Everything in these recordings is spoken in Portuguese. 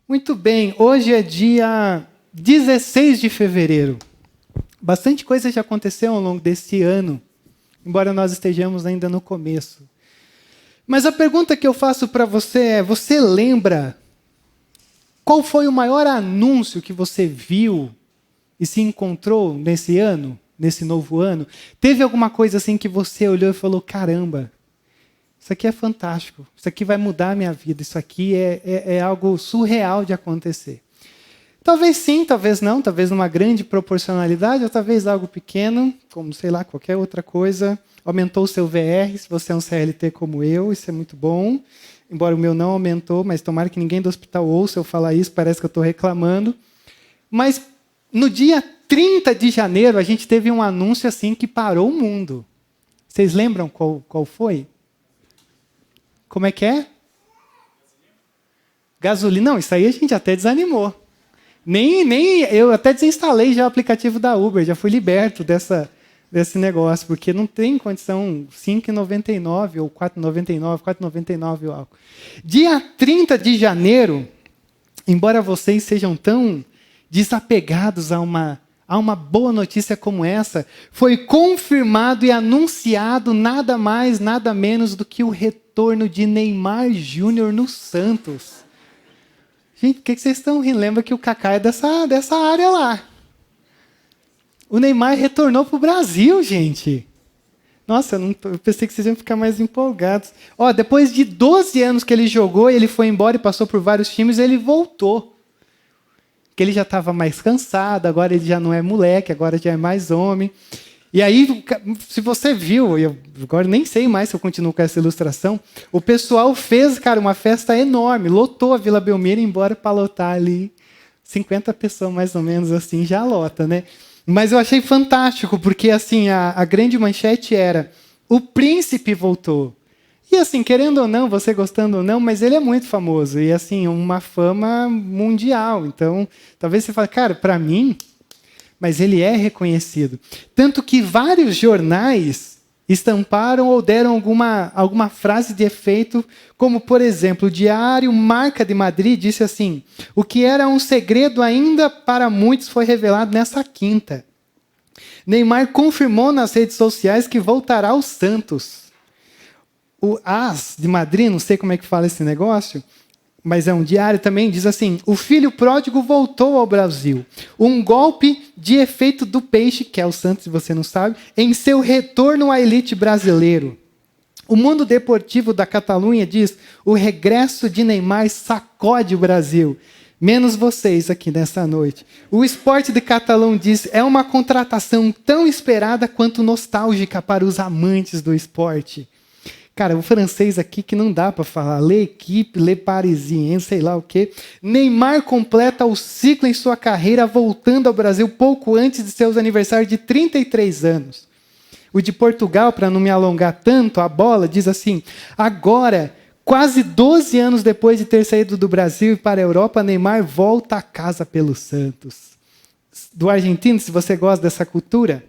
Muito bem, hoje é dia 16 de fevereiro. Bastante coisa já aconteceu ao longo desse ano, embora nós estejamos ainda no começo. Mas a pergunta que eu faço para você é, você lembra qual foi o maior anúncio que você viu e se encontrou nesse ano, nesse novo ano? Teve alguma coisa assim que você olhou e falou, caramba, isso aqui é fantástico, isso aqui vai mudar a minha vida, isso aqui é algo surreal de acontecer. Talvez sim, talvez não, talvez numa grande proporcionalidade, ou talvez algo pequeno, como, sei lá, qualquer outra coisa. Aumentou o seu VR, se você é um CLT como eu, isso é muito bom. Embora o meu não aumentou, mas tomara que ninguém do hospital ouça eu falar isso, parece que eu estou reclamando. Mas no dia 30 de janeiro, a gente teve um anúncio assim que parou o mundo. Vocês lembram qual foi? Como é que é? Gasolina. Não, isso aí a gente até desanimou. Eu até desinstalei já o aplicativo da Uber, já fui liberto desse negócio, porque não tem condição, R$ 5,99 ou R$ 4,99, R$ 4,99 o álcool. Dia 30 de janeiro, embora vocês sejam tão desapegados a uma boa notícia como essa, foi confirmado e anunciado nada mais, nada menos do que o retorno de Neymar Júnior no Santos. Gente, por que vocês estão rindo? Lembra que o Kaká é dessa área lá. O Neymar retornou para o Brasil, gente. Nossa, eu pensei que vocês iam ficar mais empolgados. Depois de 12 anos que ele jogou, ele foi embora e passou por vários times, ele voltou. Porque ele já estava mais cansado, agora ele já não é moleque, agora já é mais homem. E aí, se você viu, eu agora nem sei mais se eu continuo com essa ilustração, o pessoal fez, uma festa enorme, lotou a Vila Belmiro, embora para lotar ali 50 pessoas mais ou menos assim, já lota, né? Mas eu achei fantástico, porque assim, a grande manchete era, o príncipe voltou. E assim, querendo ou não, você gostando ou não, mas ele é muito famoso, e assim, uma fama mundial. Então, talvez você fale, cara, para mim... Mas ele é reconhecido. Tanto que vários jornais estamparam ou deram alguma frase de efeito, como, por exemplo, o diário Marca de Madrid disse assim, o que era um segredo ainda para muitos foi revelado nessa quinta. Neymar confirmou nas redes sociais que voltará ao Santos. O AS de Madrid, não sei como é que fala esse negócio, mas é um diário também, diz assim, o filho pródigo voltou ao Brasil. Um golpe de efeito do peixe, que é o Santos, se você não sabe, em seu retorno à elite brasileiro. O Mundo Deportivo da Catalunha diz, o regresso de Neymar sacode o Brasil. Menos vocês aqui nessa noite. O Esporte de Catalão diz, é uma contratação tão esperada quanto nostálgica para os amantes do esporte. Cara, o francês aqui que não dá para falar. L'Équipe, Le Parisien, sei lá o quê. Neymar completa o ciclo em sua carreira, voltando ao Brasil pouco antes de seus aniversários de 33 anos. O de Portugal, para não me alongar tanto, a bola diz assim, agora, quase 12 anos depois de ter saído do Brasil e para a Europa, Neymar volta a casa pelo Santos. Do argentino, se você gosta dessa cultura...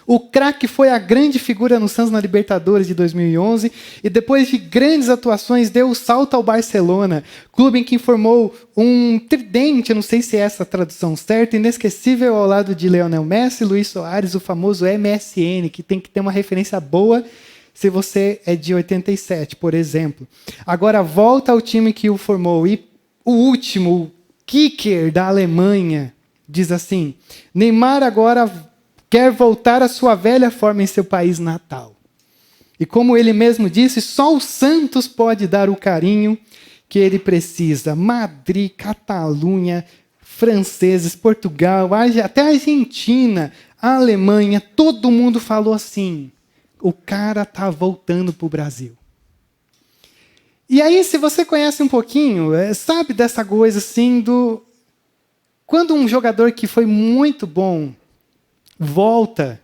O craque foi a grande figura no Santos na Libertadores de 2011 e depois de grandes atuações deu o salto ao Barcelona, clube em que formou um tridente, não sei se é essa a tradução certa, inesquecível ao lado de Lionel Messi, Luís Soares, o famoso MSN, que tem que ter uma referência boa se você é de 87, por exemplo. Agora volta ao time que o formou e o último, o kicker da Alemanha, diz assim, Neymar agora... quer voltar à sua velha forma em seu país natal. E como ele mesmo disse, só o Santos pode dar o carinho que ele precisa. Madrid, Catalunha, franceses, Portugal, até a Argentina, a Alemanha, todo mundo falou assim, o cara está voltando para o Brasil. E aí, se você conhece um pouquinho, sabe dessa coisa assim quando um jogador que foi muito bom volta,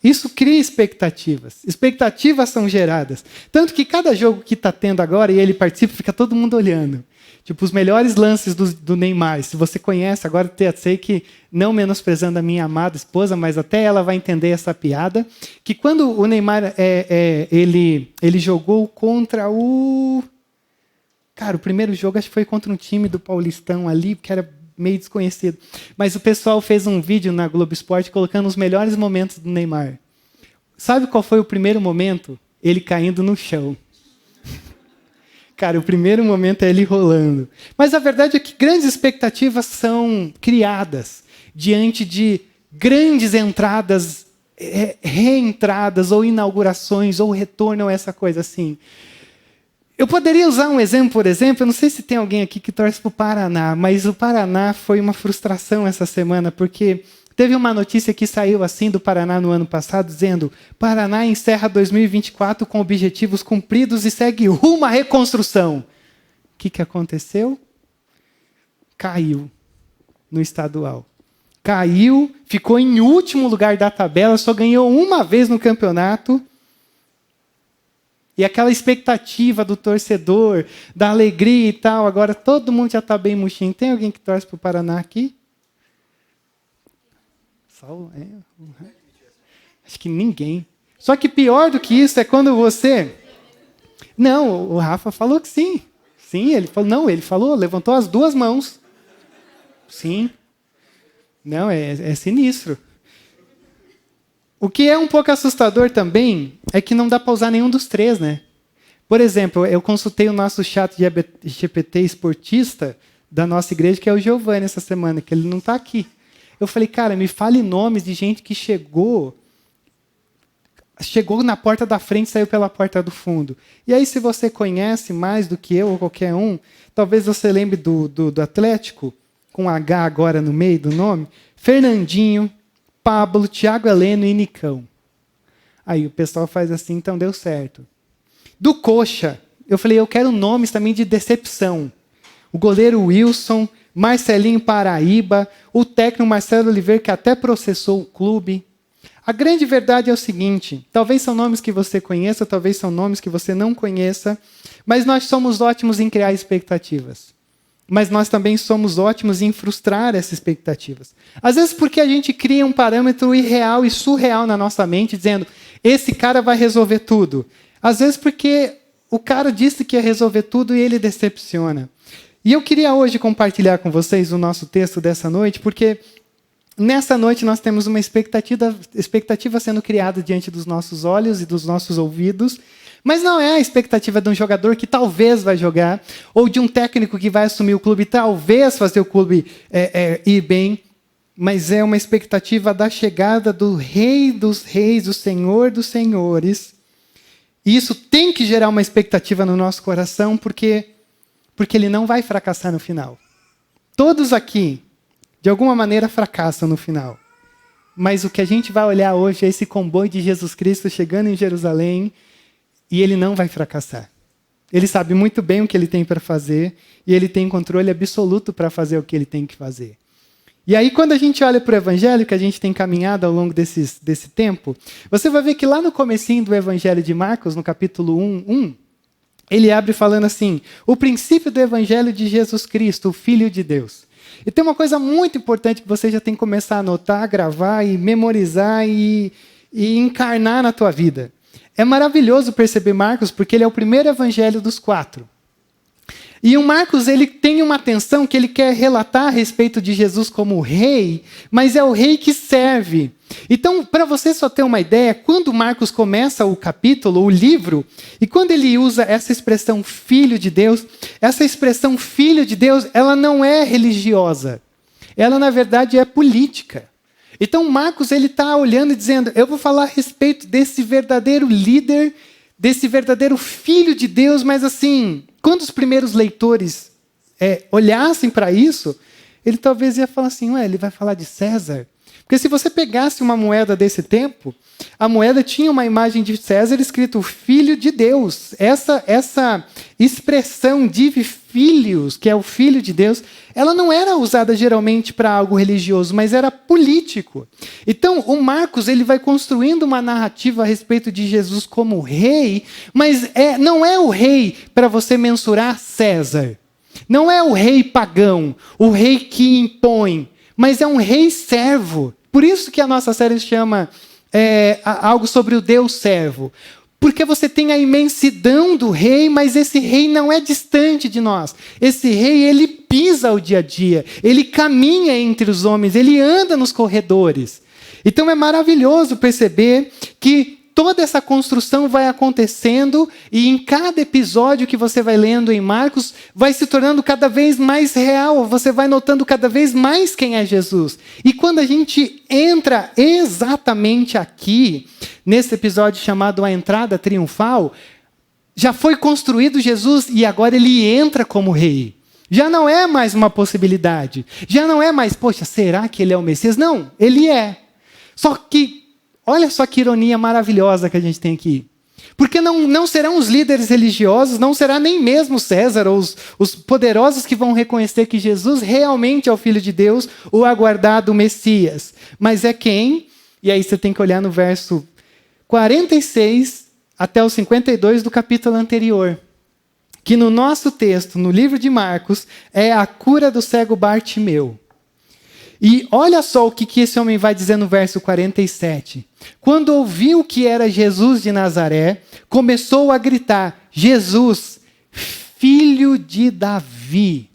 isso cria expectativas. Expectativas são geradas. Tanto que cada jogo que está tendo agora, e ele participa, fica todo mundo olhando. Tipo, os melhores lances do Neymar. Se você conhece, agora eu sei que, não menosprezando a minha amada esposa, mas até ela vai entender essa piada, que quando o Neymar ele jogou contra o... Cara, o primeiro jogo acho que foi contra um time do Paulistão ali, que era meio desconhecido. Mas o pessoal fez um vídeo na Globo Esporte colocando os melhores momentos do Neymar. Sabe qual foi o primeiro momento? Ele caindo no chão. Cara, o primeiro momento é ele rolando. Mas a verdade é que grandes expectativas são criadas diante de grandes entradas, reentradas, ou inaugurações, ou retorno, ou essa coisa assim. Eu poderia usar um exemplo, por exemplo, eu não sei se tem alguém aqui que torce para o Paraná, mas o Paraná foi uma frustração essa semana, porque teve uma notícia que saiu assim do Paraná no ano passado, dizendo: Paraná encerra 2024 com objetivos cumpridos e segue rumo à reconstrução. O que aconteceu? Caiu no estadual. Caiu, ficou em último lugar da tabela, só ganhou uma vez no campeonato. E aquela expectativa do torcedor, da alegria e tal, agora todo mundo já está bem murchinho. Tem alguém que torce para o Paraná aqui? Acho que ninguém. Só que pior do que isso é quando você... Não, o Rafa falou que sim. Sim, ele falou, não, ele falou, levantou as duas mãos. Sim. Não, é sinistro. O que é um pouco assustador também é que não dá para usar nenhum dos três, né? Por exemplo, eu consultei o nosso chat de GPT esportista da nossa igreja, que é o Giovanni, essa semana, que ele não está aqui. Eu falei, cara, me fale nomes de gente que chegou na porta da frente e saiu pela porta do fundo. E aí, se você conhece mais do que eu ou qualquer um, talvez você lembre do Atlético, com H agora no meio do nome, Fernandinho, Pablo, Thiago Heleno e Nicão. Aí o pessoal faz assim, então deu certo. Do Coxa, eu falei, eu quero nomes também de decepção. O goleiro Wilson, Marcelinho Paraíba, o técnico Marcelo Oliveira, que até processou o clube. A grande verdade é o seguinte, talvez são nomes que você conheça, talvez são nomes que você não conheça, mas nós somos ótimos em criar expectativas. Mas nós também somos ótimos em frustrar essas expectativas. Às vezes porque a gente cria um parâmetro irreal e surreal na nossa mente, dizendo, esse cara vai resolver tudo. Às vezes porque o cara disse que ia resolver tudo e ele decepciona. E eu queria hoje compartilhar com vocês o nosso texto dessa noite, porque nessa noite nós temos uma expectativa sendo criada diante dos nossos olhos e dos nossos ouvidos, mas não é a expectativa de um jogador que talvez vai jogar, ou de um técnico que vai assumir o clube e talvez fazer o clube ir bem, mas é uma expectativa da chegada do Rei dos Reis, do Senhor dos Senhores. E isso tem que gerar uma expectativa no nosso coração, porque ele não vai fracassar no final. Todos aqui, de alguma maneira, fracassam no final. Mas o que a gente vai olhar hoje é esse comboio de Jesus Cristo chegando em Jerusalém, e ele não vai fracassar. Ele sabe muito bem o que ele tem para fazer, e ele tem controle absoluto para fazer o que ele tem que fazer. E aí, quando a gente olha para o Evangelho, que a gente tem caminhado ao longo desse tempo, você vai ver que lá no comecinho do Evangelho de Marcos, no capítulo 1, ele abre falando assim, o princípio do Evangelho de Jesus Cristo, o Filho de Deus. E tem uma coisa muito importante que você já tem que começar a anotar, gravar e memorizar e encarnar na tua vida. É maravilhoso perceber Marcos, porque ele é o primeiro evangelho dos 4. E o Marcos, ele tem uma atenção que ele quer relatar a respeito de Jesus como rei, mas é o rei que serve. Então, para você só ter uma ideia, quando Marcos começa o capítulo, o livro, e quando ele usa essa expressão filho de Deus, essa expressão filho de Deus, ela não é religiosa. Ela, na verdade, é política. Então, Marcos está olhando e dizendo, eu vou falar a respeito desse verdadeiro líder, desse verdadeiro filho de Deus, mas assim, quando os primeiros leitores olhassem para isso, ele talvez ia falar assim, ele vai falar de César? Porque se você pegasse uma moeda desse tempo, a moeda tinha uma imagem de César escrito Filho de Deus. Essa expressão divi filhos, que é o Filho de Deus, ela não era usada geralmente para algo religioso, mas era político. Então, o Marcos ele vai construindo uma narrativa a respeito de Jesus como rei, mas não é o rei para você mensurar César. Não é o rei pagão, o rei que impõe, mas é um rei servo. Por isso que a nossa série chama algo sobre o Deus servo. Porque você tem a imensidão do rei, mas esse rei não é distante de nós. Esse rei, ele pisa o dia a dia, ele caminha entre os homens, ele anda nos corredores. Então é maravilhoso perceber que toda essa construção vai acontecendo e em cada episódio que você vai lendo em Marcos, vai se tornando cada vez mais real, você vai notando cada vez mais quem é Jesus. E quando a gente entra exatamente aqui, nesse episódio chamado A Entrada Triunfal, já foi construído Jesus e agora ele entra como rei. Já não é mais uma possibilidade. Já não é mais, poxa, será que ele é o Messias? Não, ele é. Só que olha só que ironia maravilhosa que a gente tem aqui. Porque não serão os líderes religiosos, não será nem mesmo César ou os poderosos que vão reconhecer que Jesus realmente é o Filho de Deus, o aguardado Messias. Mas é quem? E aí você tem que olhar no verso 46 até o 52 do capítulo anterior. Que no nosso texto, no livro de Marcos, é a cura do cego Bartimeu. E olha só o que esse homem vai dizer no verso 47. Quando ouviu que era Jesus de Nazaré, começou a gritar, Jesus, filho de Davi.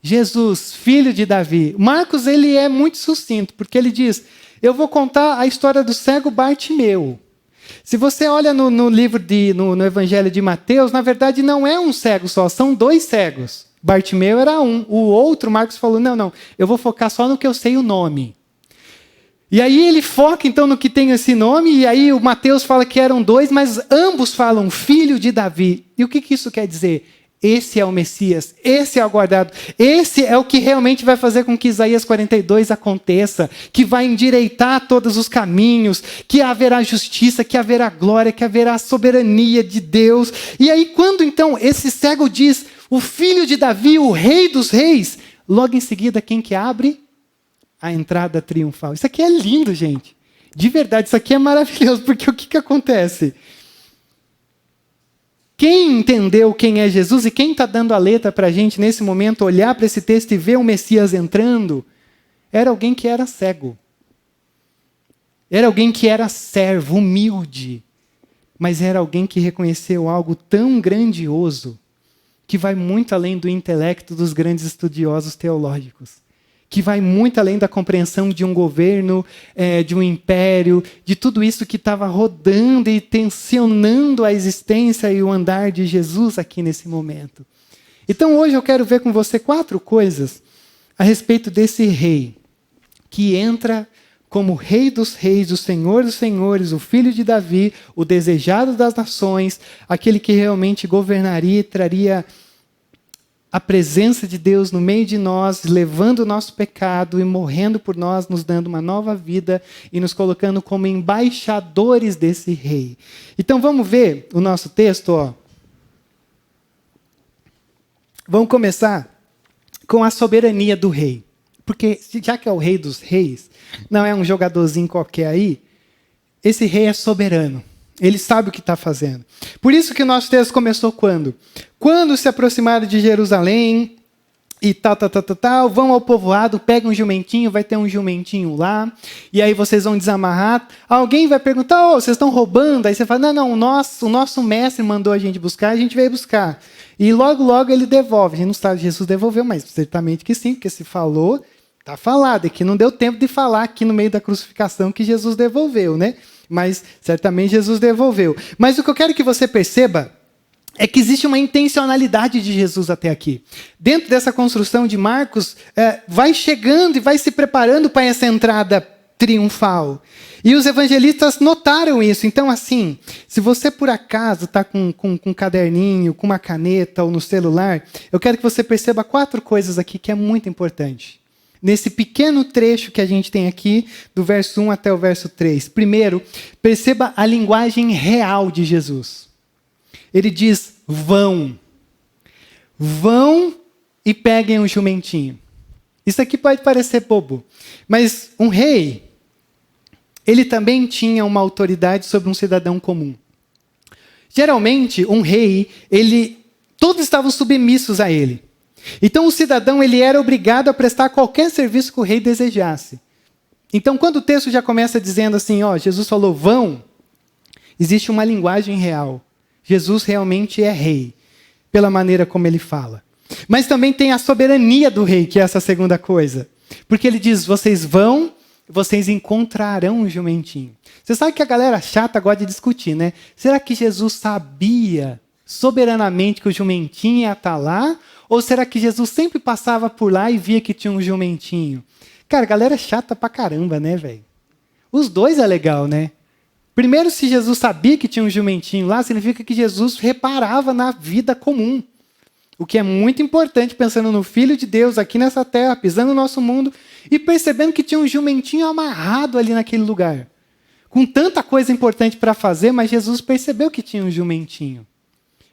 Jesus, filho de Davi. Marcos, ele é muito sucinto, porque ele diz, eu vou contar a história do cego Bartimeu. Se você olha no livro, no Evangelho de Mateus, na verdade não é um cego só, são dois cegos. Bartimeu era um. O outro, Marcos falou, não, eu vou focar só no que eu sei o nome. E aí ele foca então no que tem esse nome, e aí o Mateus fala que eram dois, mas ambos falam filho de Davi. E o que isso quer dizer? Esse é o Messias, esse é o aguardado, esse é o que realmente vai fazer com que Isaías 42 aconteça, que vai endireitar todos os caminhos, que haverá justiça, que haverá glória, que haverá soberania de Deus. E aí quando então esse cego diz, o filho de Davi, o rei dos reis, logo em seguida quem que abre? A entrada triunfal. Isso aqui é lindo, gente. De verdade, isso aqui é maravilhoso, porque o que acontece? Quem entendeu quem é Jesus e quem está dando a letra para a gente nesse momento olhar para esse texto e ver o Messias entrando, era alguém que era cego. Era alguém que era servo, humilde. Mas era alguém que reconheceu algo tão grandioso que vai muito além do intelecto dos grandes estudiosos teológicos. Que vai muito além da compreensão de um governo, de um império, de tudo isso que estava rodando e tensionando a existência e o andar de Jesus aqui nesse momento. Então hoje eu quero ver com você 4 coisas a respeito desse rei, que entra como rei dos reis, o Senhor dos senhores, o filho de Davi, o desejado das nações, aquele que realmente governaria e traria a presença de Deus no meio de nós, levando o nosso pecado e morrendo por nós, nos dando uma nova vida e nos colocando como embaixadores desse rei. Então vamos ver o nosso texto, ó. Vamos começar com a soberania do rei. Porque já que é o rei dos reis, não é um jogadorzinho qualquer aí, esse rei é soberano. Ele sabe o que está fazendo. Por isso que o nosso texto começou quando? Quando se aproximaram de Jerusalém e tal, vão ao povoado, pegam um jumentinho, vai ter um jumentinho lá, e aí vocês vão desamarrar. Alguém vai perguntar, vocês estão roubando? Aí você fala, não, o nosso mestre mandou a gente buscar, a gente veio buscar. E logo ele devolve. A gente não sabe se Jesus devolveu, mas certamente que sim, porque se falou, está falado. É que não deu tempo de falar aqui no meio da crucificação que Jesus devolveu, né? Mas certamente Jesus devolveu. Mas o que eu quero que você perceba é que existe uma intencionalidade de Jesus até aqui. Dentro dessa construção de Marcos, vai chegando e vai se preparando para essa entrada triunfal. E os evangelistas notaram isso. Então, assim, se você por acaso está com um caderninho, com uma caneta ou no celular, eu quero que você perceba 4 coisas aqui que é muito importante. Nesse pequeno trecho que a gente tem aqui, do verso 1 até o verso 3. Primeiro, perceba a linguagem real de Jesus. Ele diz, vão e peguem um jumentinho. Isso aqui pode parecer bobo, mas um rei, ele também tinha uma autoridade sobre um cidadão comum. Geralmente, um rei, todos estavam submissos a ele. Então, o cidadão ele era obrigado a prestar qualquer serviço que o rei desejasse. Então, quando o texto já começa dizendo assim, Jesus falou, vão, Existe uma linguagem real. Jesus realmente é rei, pela maneira como ele fala. Mas também tem a soberania do rei, que é essa segunda coisa. Porque ele diz, vocês vão, vocês encontrarão um jumentinho. Você sabe que a galera chata gosta de discutir, né? Será que Jesus sabia soberanamente que o jumentinho ia estar lá? Ou será que Jesus sempre passava por lá e via que tinha um jumentinho? Cara, a galera é chata pra caramba, né, velho? Os dois é legal, né? Primeiro, se Jesus sabia que tinha um jumentinho lá, significa que Jesus reparava na vida comum. O que é muito importante, pensando no Filho de Deus aqui nessa terra, pisando no nosso mundo, e percebendo que tinha um jumentinho amarrado ali naquele lugar. Com tanta coisa importante para fazer, mas Jesus percebeu que tinha um jumentinho.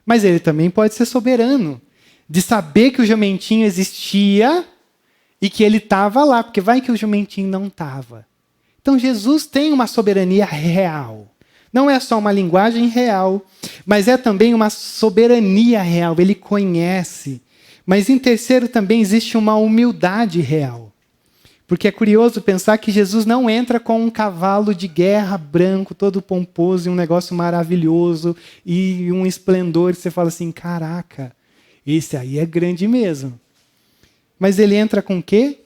Mas ele também pode ser soberano, de saber que o jumentinho existia e que ele estava lá, porque vai que o jumentinho não estava. Então Jesus tem uma soberania real. Não é só uma linguagem real, mas é também uma soberania real. Ele conhece. Mas em terceiro também existe uma humildade real. Porque é curioso pensar que Jesus não entra com um cavalo de guerra branco, todo pomposo, e um negócio maravilhoso, e um esplendor, e você fala assim, caraca, esse aí é grande mesmo. Mas ele entra com o quê?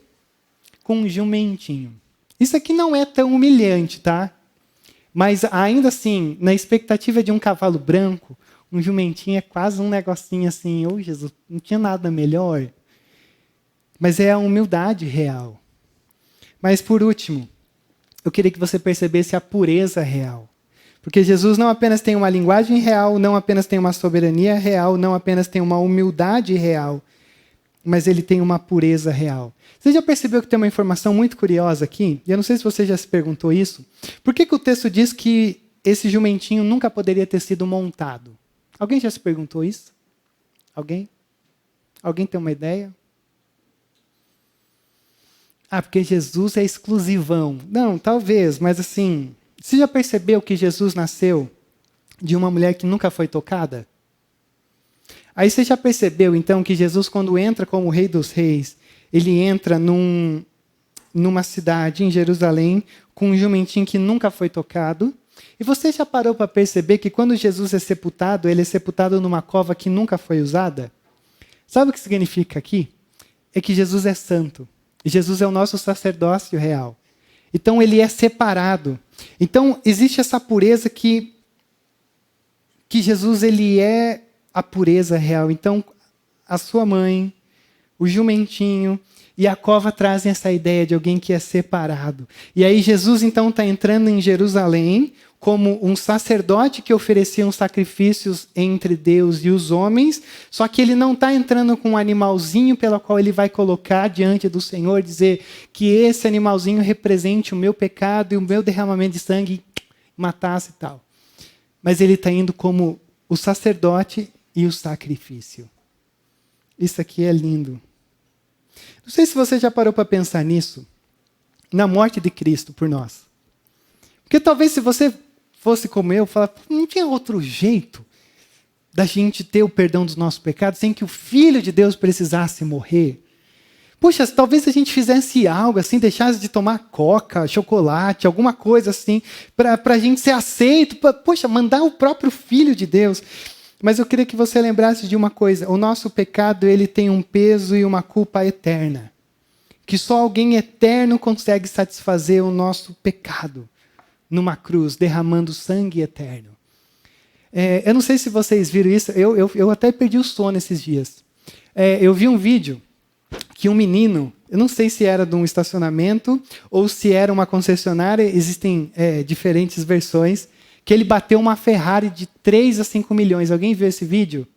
Com um jumentinho. Isso aqui não é tão humilhante, tá? Mas ainda assim, na expectativa de um cavalo branco, um jumentinho é quase um negocinho assim, ô Jesus, não tinha nada melhor. Mas é a humildade real. Mas por último, eu queria que você percebesse a pureza real. Porque Jesus não apenas tem uma linguagem real, não apenas tem uma soberania real, não apenas tem uma humildade real, mas ele tem uma pureza real. Você já percebeu que tem uma informação muito curiosa aqui? E eu não sei se você já se perguntou isso. Por que o texto diz que esse jumentinho nunca poderia ter sido montado? Alguém já se perguntou isso? Alguém? Alguém tem uma ideia? Ah, porque Jesus é exclusivão. Não, talvez, mas assim, você já percebeu que Jesus nasceu de uma mulher que nunca foi tocada? Aí você já percebeu, então, que Jesus, quando entra como Rei dos Reis, ele entra numa cidade, em Jerusalém, com um jumentinho que nunca foi tocado. E você já parou para perceber que quando Jesus é sepultado, ele é sepultado numa cova que nunca foi usada? Sabe o que significa aqui? É que Jesus é santo. E Jesus é o nosso sacerdócio real. Então, ele é separado. Então, existe essa pureza que Jesus ele é a pureza real. Então, a sua mãe, o jumentinho e a cova trazem essa ideia de alguém que é separado. E aí Jesus, então, está entrando em Jerusalém como um sacerdote que oferecia uns sacrifícios entre Deus e os homens, só que ele não está entrando com um animalzinho pelo qual ele vai colocar diante do Senhor, dizer que esse animalzinho represente o meu pecado e o meu derramamento de sangue, matasse e tal. Mas ele está indo como o sacerdote e o sacrifício. Isso aqui é lindo. Não sei se você já parou para pensar nisso, na morte de Cristo por nós. Porque talvez se você fosse como eu, falar, não tinha outro jeito da gente ter o perdão dos nossos pecados sem que o Filho de Deus precisasse morrer. Poxa, talvez a gente fizesse algo assim, deixasse de tomar coca, chocolate, alguma coisa assim, para a gente ser aceito. Poxa, mandar o próprio Filho de Deus. Mas eu queria que você lembrasse de uma coisa. O nosso pecado ele tem um peso e uma culpa eterna. Que só alguém eterno consegue satisfazer o nosso pecado numa cruz, derramando sangue eterno. Eu não sei se vocês viram isso. Eu até perdi o sono esses dias. Eu vi um vídeo que um menino, eu não sei se era de um estacionamento ou se era uma concessionária, existem diferentes versões, que ele bateu uma Ferrari de 3 a 5 milhões. Alguém viu esse vídeo?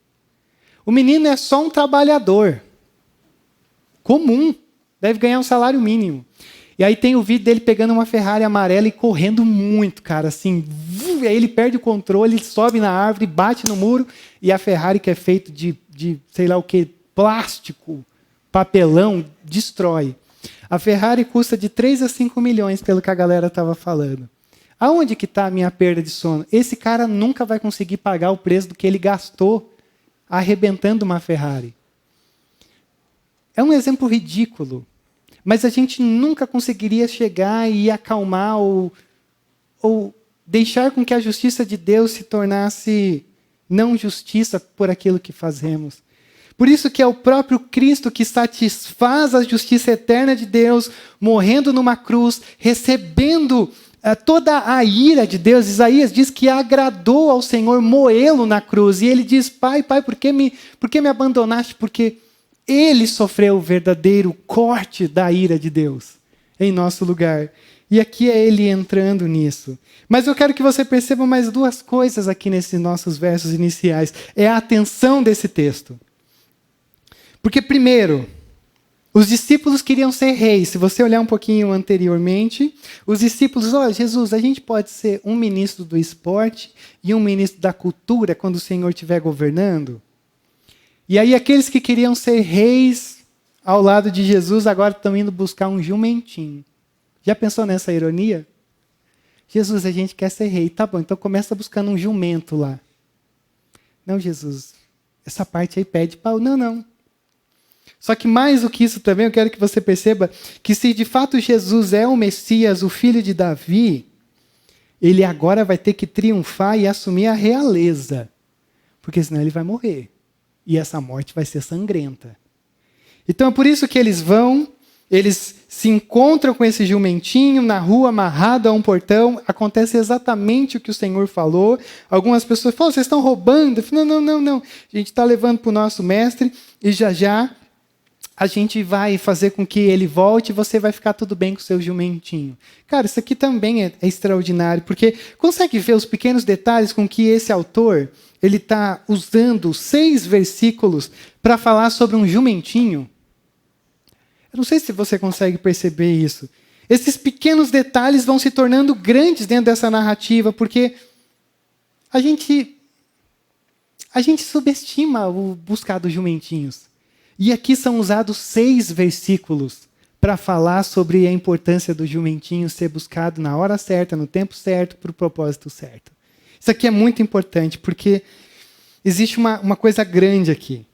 O menino é só um trabalhador comum, deve ganhar um salário mínimo. E aí tem o vídeo dele pegando uma Ferrari amarela e correndo muito, cara, assim. Aí ele perde o controle, ele sobe na árvore, bate no muro, e a Ferrari, que é feito de sei lá o que, plástico, papelão, destrói. A Ferrari custa de 3 a 5 milhões, pelo que a galera estava falando. Aonde que está a minha perda de sono? Esse cara nunca vai conseguir pagar o preço do que ele gastou arrebentando uma Ferrari. É um exemplo ridículo. Mas a gente nunca conseguiria chegar e acalmar ou deixar com que a justiça de Deus se tornasse não justiça por aquilo que fazemos. Por isso que é o próprio Cristo que satisfaz a justiça eterna de Deus, morrendo numa cruz, recebendo toda a ira de Deus. Isaías diz que agradou ao Senhor moê-lo na cruz. E ele diz, Pai, por que me abandonaste? Porque ele sofreu o verdadeiro corte da ira de Deus em nosso lugar. E aqui é ele entrando nisso. Mas eu quero que você perceba mais duas coisas aqui nesses nossos versos iniciais. É a atenção desse texto. Porque, primeiro, os discípulos queriam ser reis. Se você olhar um pouquinho anteriormente, os discípulos, Jesus, a gente pode ser um ministro do esporte e um ministro da cultura quando o Senhor estiver governando? E aí aqueles que queriam ser reis ao lado de Jesus agora estão indo buscar um jumentinho. Já pensou nessa ironia? Jesus, a gente quer ser rei. Tá bom, então começa buscando um jumento lá. Não, Jesus, essa parte aí pede pau. Não. Só que mais do que isso também, eu quero que você perceba que se de fato Jesus é o Messias, o filho de Davi, ele agora vai ter que triunfar e assumir a realeza. Porque senão ele vai morrer. E essa morte vai ser sangrenta. Então é por isso que eles se encontram com esse jumentinho na rua, amarrado a um portão. Acontece exatamente o que o Senhor falou. Algumas pessoas falam, vocês estão roubando? Eu falo, não. A gente está levando para o nosso mestre e já a gente vai fazer com que ele volte e você vai ficar tudo bem com o seu jumentinho. Cara, isso aqui também é extraordinário, porque consegue ver os pequenos detalhes com que esse autor ele está usando 6 versículos para falar sobre um jumentinho? Eu não sei se você consegue perceber isso. Esses pequenos detalhes vão se tornando grandes dentro dessa narrativa, porque a gente subestima o buscar dos jumentinhos. E aqui são usados 6 versículos para falar sobre a importância do jumentinho ser buscado na hora certa, no tempo certo, para o propósito certo. Isso aqui é muito importante, porque existe uma coisa grande aqui.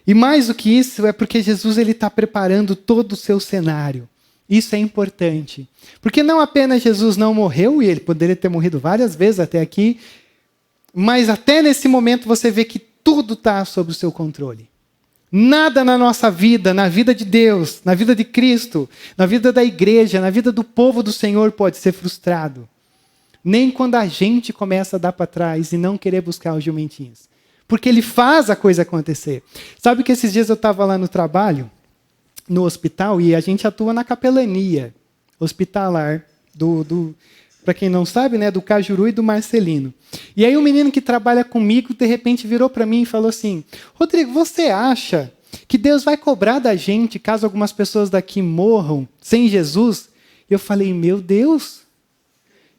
E mais do que isso, é porque Jesus está preparando todo o seu cenário. Isso é importante. Porque não apenas Jesus não morreu, e ele poderia ter morrido várias vezes até aqui, mas até nesse momento você vê que tudo está sob o seu controle. Nada na nossa vida, na vida de Deus, na vida de Cristo, na vida da igreja, na vida do povo do Senhor pode ser frustrado. Nem quando a gente começa a dar para trás e não querer buscar os jumentinhos. Porque ele faz a coisa acontecer. Sabe que esses dias eu estava lá no trabalho, no hospital, e a gente atua na capelania hospitalar para quem não sabe, né, do Cajuru e do Marcelino. E aí o menino que trabalha comigo, de repente, virou para mim e falou assim, Rodrigo, você acha que Deus vai cobrar da gente caso algumas pessoas daqui morram sem Jesus? E eu falei, meu Deus,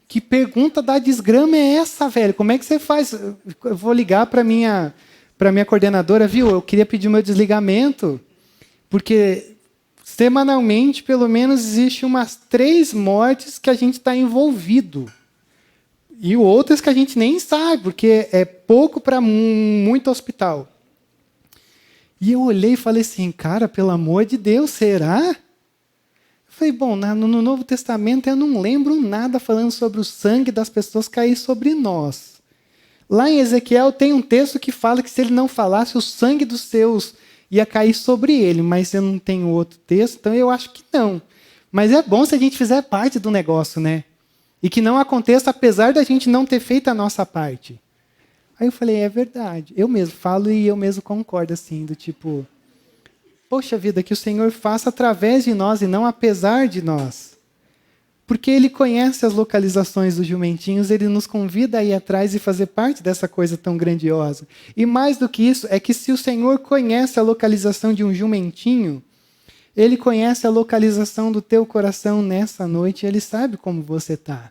que pergunta da desgrama é essa, velho? Como é que você faz? Eu vou ligar para minha coordenadora, viu? Eu queria pedir o meu desligamento, porque semanalmente, pelo menos, existe umas 3 mortes que a gente está envolvido. E outras que a gente nem sabe, porque é pouco para muito hospital. E eu olhei e falei assim, cara, pelo amor de Deus, será? Eu falei, bom, no Novo Testamento eu não lembro nada falando sobre o sangue das pessoas cair sobre nós. Lá em Ezequiel tem um texto que fala que se ele não falasse, o sangue dos seus ia cair sobre ele, mas eu não tenho outro texto, então eu acho que não. Mas é bom se a gente fizer parte do negócio, né? E que não aconteça apesar da gente não ter feito a nossa parte. Aí eu falei, é verdade. Eu mesmo falo e eu mesmo concordo, assim, do tipo, poxa vida, que o Senhor faça através de nós e não apesar de nós. Porque Ele conhece as localizações dos jumentinhos, Ele nos convida a ir atrás e fazer parte dessa coisa tão grandiosa. E mais do que isso, é que se o Senhor conhece a localização de um jumentinho, Ele conhece a localização do teu coração nessa noite, Ele sabe como você está.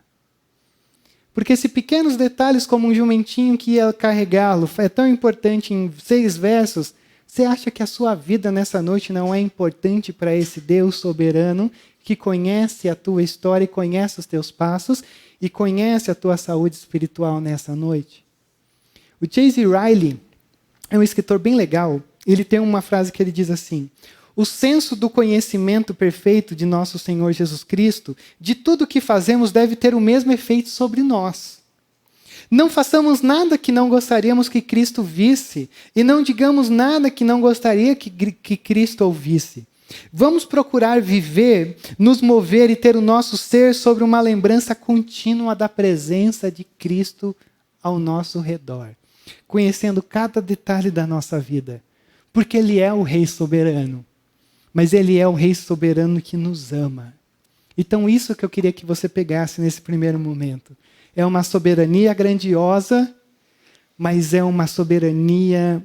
Porque se pequenos detalhes como um jumentinho que ia carregá-lo é tão importante em 6 versos, você acha que a sua vida nessa noite não é importante para esse Deus soberano que conhece a tua história e conhece os teus passos e conhece a tua saúde espiritual nessa noite? O Chase Riley é um escritor bem legal. Ele tem uma frase que ele diz assim, o senso do conhecimento perfeito de nosso Senhor Jesus Cristo, de tudo que fazemos, deve ter o mesmo efeito sobre nós. Não façamos nada que não gostaríamos que Cristo visse, e não digamos nada que não gostaria que Cristo ouvisse. Vamos procurar viver, nos mover e ter o nosso ser sobre uma lembrança contínua da presença de Cristo ao nosso redor, conhecendo cada detalhe da nossa vida, porque Ele é o Rei soberano, mas Ele é o Rei soberano que nos ama. Então isso que eu queria que você pegasse nesse primeiro momento. É uma soberania grandiosa, mas é uma soberania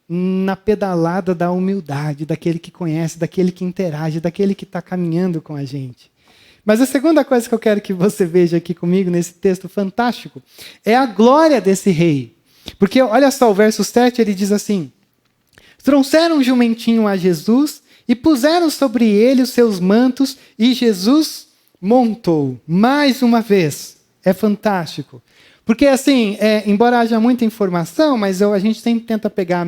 na pedalada da humildade, daquele que conhece, daquele que interage, daquele que está caminhando com a gente. Mas a segunda coisa que eu quero que você veja aqui comigo, nesse texto fantástico, é a glória desse rei. Porque, olha só, o verso 7, ele diz assim: trouxeram um jumentinho a Jesus e puseram sobre ele os seus mantos, e Jesus montou. Mais uma vez. É fantástico. Porque, assim, embora haja muita informação, mas a gente sempre tenta pegar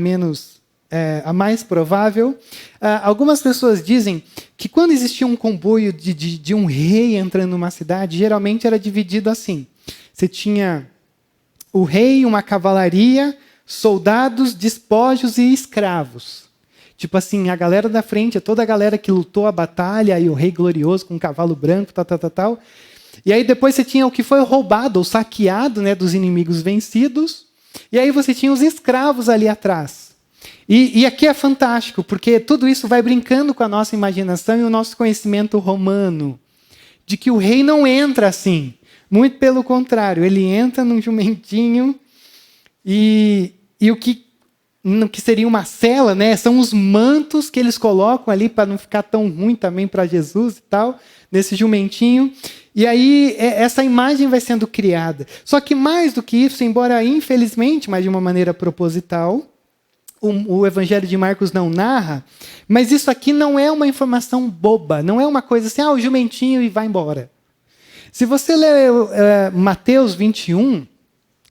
a mais provável. Algumas pessoas dizem que quando existia um comboio de um rei entrando numa cidade, geralmente era dividido assim. Você tinha o rei, uma cavalaria, soldados, despojos e escravos. Tipo assim, a galera da frente, toda a galera que lutou a batalha, e o rei glorioso com um cavalo branco, tal. E aí depois você tinha o que foi roubado ou saqueado, né, dos inimigos vencidos. E aí você tinha os escravos ali atrás. E aqui é fantástico, porque tudo isso vai brincando com a nossa imaginação e o nosso conhecimento romano. De que o rei não entra assim. Muito pelo contrário, ele entra num jumentinho e o que seria uma cela, né, são os mantos que eles colocam ali para não ficar tão ruim também para Jesus e tal, nesse jumentinho. E aí essa imagem vai sendo criada. Só que mais do que isso, embora infelizmente, mas de uma maneira proposital, o Evangelho de Marcos não narra, mas isso aqui não é uma informação boba, não é uma coisa assim, o jumentinho e vai embora. Se você ler Mateus 21,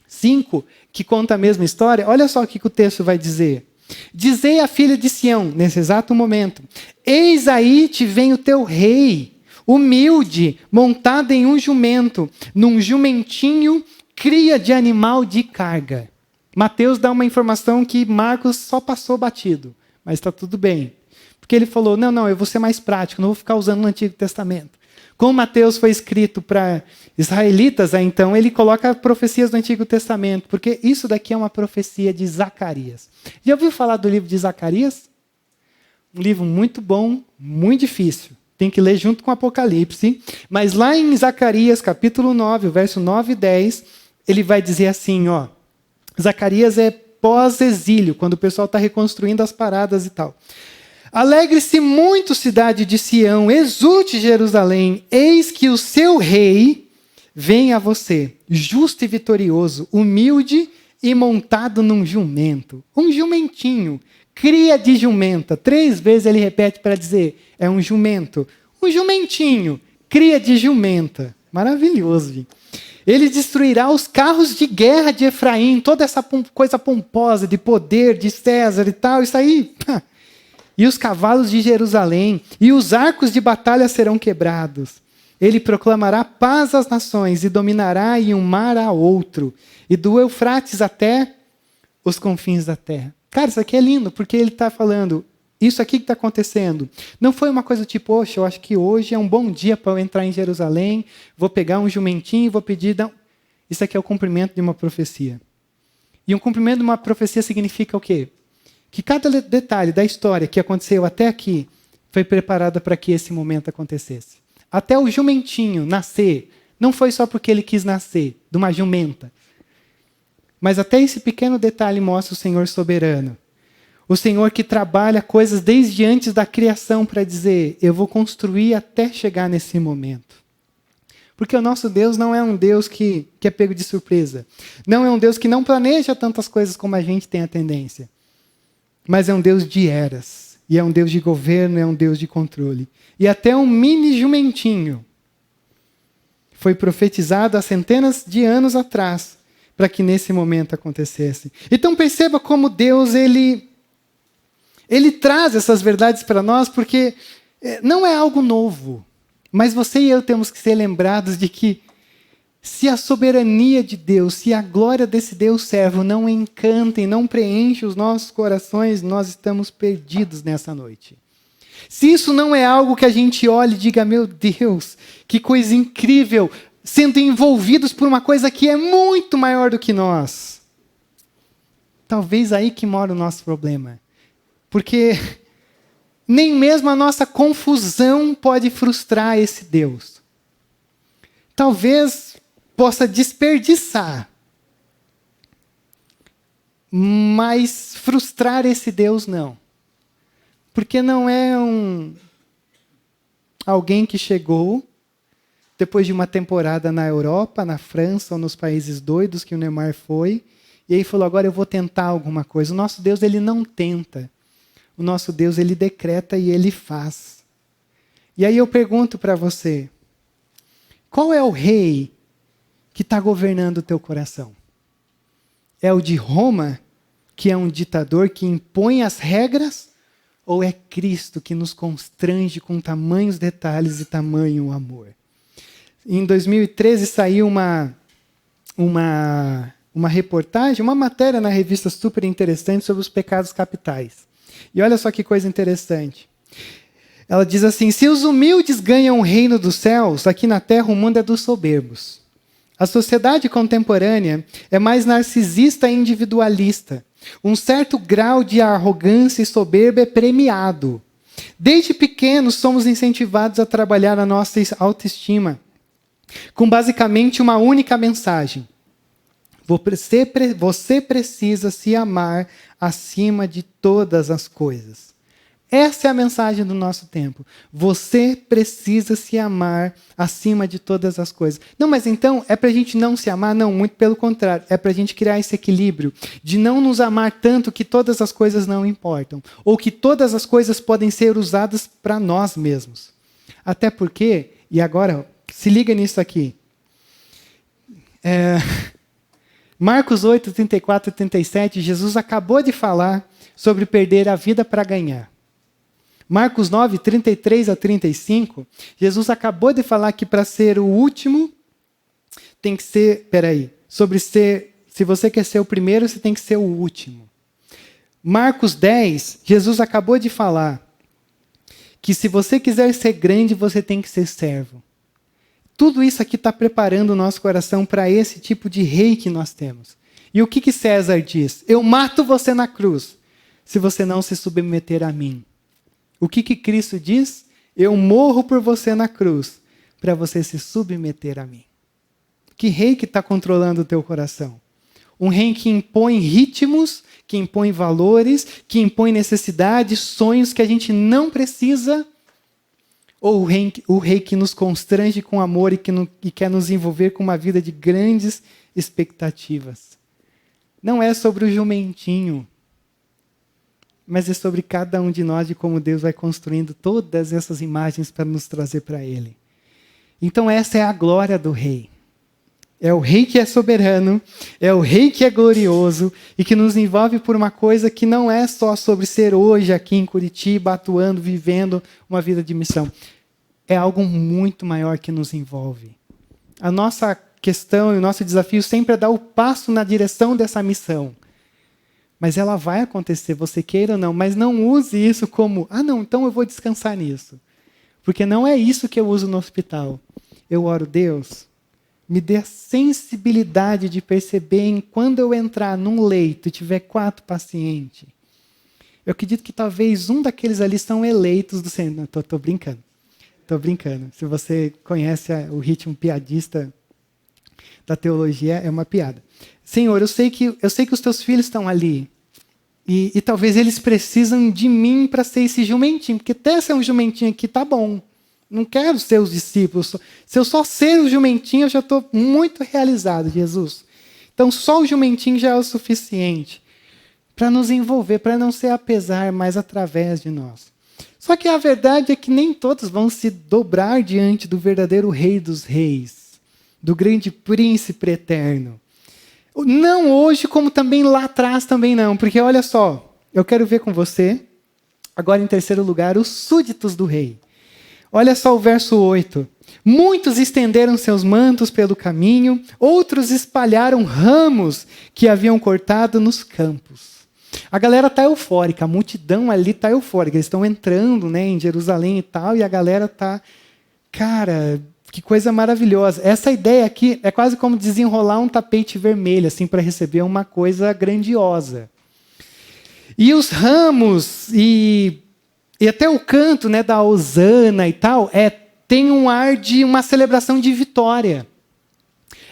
5, que conta a mesma história, olha só o que o texto vai dizer. Dizei à filha de Sião, nesse exato momento: eis aí te vem o teu rei, humilde, montado em um jumento, num jumentinho, cria de animal de carga. Mateus dá uma informação que Marcos só passou batido, mas está tudo bem. Porque ele falou, não, eu vou ser mais prático, não vou ficar usando o Antigo Testamento. Como Mateus foi escrito para israelitas, então ele coloca profecias do Antigo Testamento, porque isso daqui é uma profecia de Zacarias. Já ouviu falar do livro de Zacarias? Um livro muito bom, muito difícil. Tem que ler junto com o Apocalipse. Mas lá em Zacarias, capítulo 9, o verso 9 e 10, ele vai dizer assim, Zacarias é pós-exílio, quando o pessoal está reconstruindo as paradas e tal. Alegre-se muito, cidade de Sião, exulte Jerusalém, eis que o seu rei vem a você, justo e vitorioso, humilde e montado num jumento. Um jumentinho, cria de jumenta. 3 vezes ele repete para dizer, é um jumento. Um jumentinho, cria de jumenta. Maravilhoso, gente. Ele destruirá os carros de guerra de Efraim, toda essa coisa pomposa de poder de César e tal, isso aí. E os cavalos de Jerusalém, e os arcos de batalha serão quebrados. Ele proclamará paz às nações, e dominará em um mar a outro, e do Eufrates até os confins da terra. Cara, isso aqui é lindo, porque ele está falando, isso aqui que está acontecendo, não foi uma coisa tipo, poxa, eu acho que hoje é um bom dia para eu entrar em Jerusalém, vou pegar um jumentinho e vou pedir... Não. Isso aqui é o cumprimento de uma profecia. E um cumprimento de uma profecia significa o quê? Que cada detalhe da história que aconteceu até aqui foi preparada para que esse momento acontecesse. Até o jumentinho nascer, não foi só porque ele quis nascer, de uma jumenta. Mas até esse pequeno detalhe mostra o Senhor soberano. O Senhor que trabalha coisas desde antes da criação para dizer, eu vou construir até chegar nesse momento. Porque o nosso Deus não é um Deus que é pego de surpresa. Não é um Deus que não planeja tantas coisas como a gente tem a tendência. Mas é um Deus de eras, e é um Deus de governo, é um Deus de controle. E até um mini jumentinho foi profetizado há centenas de anos atrás, para que nesse momento acontecesse. Então perceba como Deus, ele traz essas verdades para nós, porque não é algo novo, mas você e eu temos que ser lembrados de que Se a soberania de Deus, se a glória desse Deus servo não encanta e não preenche os nossos corações, nós estamos perdidos nessa noite. Se isso não é algo que a gente olhe e diga, meu Deus, que coisa incrível, sendo envolvidos por uma coisa que é muito maior do que nós. Talvez aí que mora o nosso problema. Porque nem mesmo a nossa confusão pode frustrar esse Deus. Talvez possa desperdiçar, mas frustrar esse Deus não. Porque não é alguém que chegou depois de uma temporada na Europa, na França ou nos países doidos que o Neymar foi, e aí falou, agora eu vou tentar alguma coisa. O nosso Deus, ele não tenta. O nosso Deus, ele decreta e ele faz. E aí eu pergunto para você, qual é o rei que está governando o teu coração? É o de Roma, que é um ditador que impõe as regras? Ou é Cristo que nos constrange com tamanhos detalhes e tamanho amor? Em 2013 saiu uma reportagem, uma matéria na revista super interessante sobre os pecados capitais. E olha só que coisa interessante. Ela diz assim, se os humildes ganham o reino dos céus, aqui na terra o mundo é dos soberbos. A sociedade contemporânea é mais narcisista e individualista. Um certo grau de arrogância e soberba é premiado. Desde pequenos somos incentivados a trabalhar a nossa autoestima, com basicamente uma única mensagem. Você precisa se amar acima de todas as coisas. Essa é a mensagem do nosso tempo. Você precisa se amar acima de todas as coisas. Não, mas então é para a gente não se amar? Não, muito pelo contrário. É para a gente criar esse equilíbrio de não nos amar tanto que todas as coisas não importam. Ou que todas as coisas podem ser usadas para nós mesmos. Até porque, e agora, se liga nisso aqui. Marcos 8, 34 e 37, Jesus acabou de falar sobre perder a vida para ganhar. Marcos 9, 33 a 35, Jesus acabou de falar que para ser o último, tem que ser, se você quer ser o primeiro, você tem que ser o último. Marcos 10, Jesus acabou de falar que se você quiser ser grande, você tem que ser servo. Tudo isso aqui está preparando o nosso coração para esse tipo de rei que nós temos. E o que César diz? Eu mato você na cruz, se você não se submeter a mim. O que Cristo diz? Eu morro por você na cruz, para você se submeter a mim. Que rei que está controlando o teu coração? Um rei que impõe ritmos, que impõe valores, que impõe necessidades, sonhos que a gente não precisa? Ou o rei que nos constrange com amor e quer nos envolver com uma vida de grandes expectativas? Não é sobre o jumentinho, mas é sobre cada um de nós, de como Deus vai construindo todas essas imagens para nos trazer para Ele. Então essa é a glória do rei. É o rei que é soberano, é o rei que é glorioso e que nos envolve por uma coisa que não é só sobre ser hoje aqui em Curitiba, atuando, vivendo uma vida de missão. É algo muito maior que nos envolve. A nossa questão e o nosso desafio sempre é dar o passo na direção dessa missão. Mas ela vai acontecer, você queira ou não, mas não use isso como, então eu vou descansar nisso. Porque não é isso que eu uso no hospital. Eu oro, Deus, me dê a sensibilidade de perceber em quando eu entrar num leito e tiver 4 pacientes. Eu acredito que talvez um daqueles ali são eleitos do Senhor. Não, tô brincando. Estou brincando. Se você conhece o ritmo piadista da teologia, é uma piada. Senhor, eu sei que os teus filhos estão ali. E talvez eles precisam de mim para ser esse jumentinho. Porque até ser um jumentinho aqui tá bom. Não quero ser os discípulos. Se eu só ser o jumentinho, eu já estou muito realizado, Jesus. Então só o jumentinho já é o suficiente para nos envolver, para não ser apesar, mas através de nós. Só que a verdade é que nem todos vão se dobrar diante do verdadeiro Rei dos Reis, do grande príncipe eterno. Não hoje, como também lá atrás também não. Porque olha só, eu quero ver com você, agora em terceiro lugar, os súditos do rei. Olha só o verso 8. Muitos estenderam seus mantos pelo caminho, outros espalharam ramos que haviam cortado nos campos. A galera está eufórica, a multidão ali está eufórica. Eles estão entrando, né, em Jerusalém e tal, e a galera está... Cara, que coisa maravilhosa. Essa ideia aqui é quase como desenrolar um tapete vermelho assim, para receber uma coisa grandiosa. E os ramos e até o canto, né, da hosana e tal, tem um ar de uma celebração de vitória.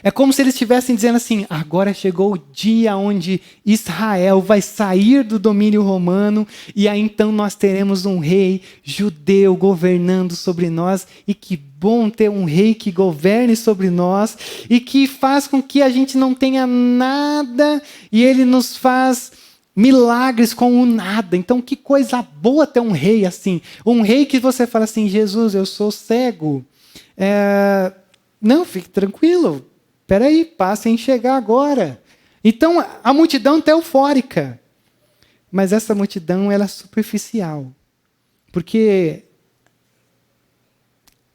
É como se eles estivessem dizendo assim, agora chegou o dia onde Israel vai sair do domínio romano e aí então nós teremos um rei judeu governando sobre nós, e que bom ter um rei que governe sobre nós e que faz com que a gente não tenha nada e ele nos faz milagres com o nada. Então que coisa boa ter um rei assim, um rei que você fala assim, Jesus, eu sou cego. Não, fique tranquilo. Espera aí, passe a enxergar agora. Então, a multidão está eufórica. Mas essa multidão ela é superficial. Porque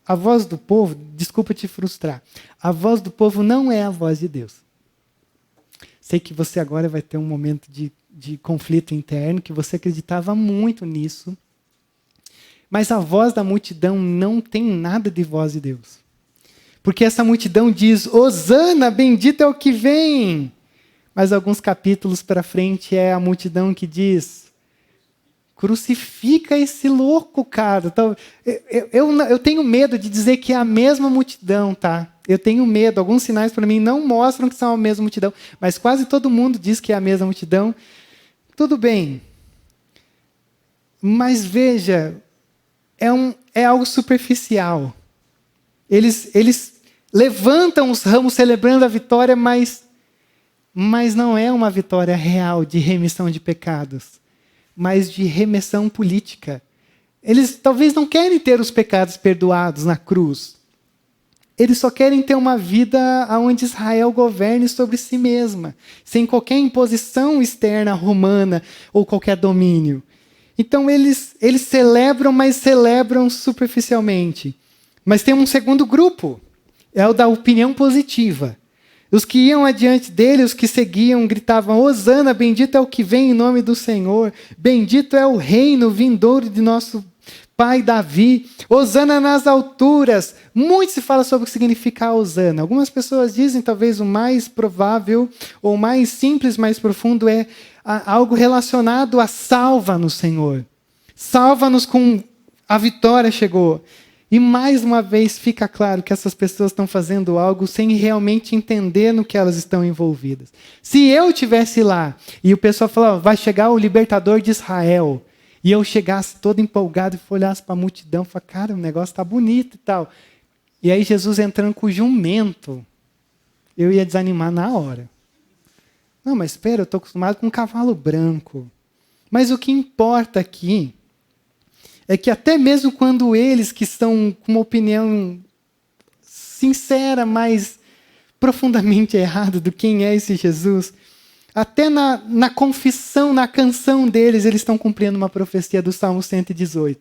a voz do povo, desculpa te frustrar, a voz do povo não é a voz de Deus. Sei que você agora vai ter um momento de conflito interno, que você acreditava muito nisso. Mas a voz da multidão não tem nada de voz de Deus. Porque essa multidão diz, Hosana, bendito é o que vem. Mas alguns capítulos para frente é a multidão que diz, crucifica esse louco, cara. Então, eu tenho medo de dizer que é a mesma multidão, tá? Eu tenho medo. Alguns sinais para mim não mostram que são a mesma multidão. Mas quase todo mundo diz que é a mesma multidão. Tudo bem. Mas veja, é algo superficial. Eles levantam os ramos celebrando a vitória, mas não é uma vitória real de remissão de pecados, mas de remissão política. Eles talvez não querem ter os pecados perdoados na cruz. Eles só querem ter uma vida onde Israel governe sobre si mesma, sem qualquer imposição externa romana ou qualquer domínio. Então eles celebram, mas celebram superficialmente. Mas tem um segundo grupo. É o da opinião positiva. Os que iam adiante dele, os que seguiam, gritavam, Hosana, bendito é o que vem em nome do Senhor. Bendito é o reino vindouro de nosso pai Davi. Hosana nas alturas. Muito se fala sobre o que significa Hosana. Algumas pessoas dizem, talvez o mais provável, ou mais simples, mais profundo, é algo relacionado a salva-nos, Senhor. Salva-nos com a vitória chegou. E mais uma vez fica claro que essas pessoas estão fazendo algo sem realmente entender no que elas estão envolvidas. Se eu estivesse lá e o pessoal falava, vai chegar o libertador de Israel, e eu chegasse todo empolgado e olhasse para a multidão e falasse, cara, o negócio está bonito e tal. E aí Jesus entrando com o jumento, eu ia desanimar na hora. Não, mas espera, eu estou acostumado com um cavalo branco. Mas o que importa aqui é que até mesmo quando eles que estão com uma opinião sincera, mas profundamente errada do quem é esse Jesus, até na confissão, na canção deles, eles estão cumprindo uma profecia do Salmo 118.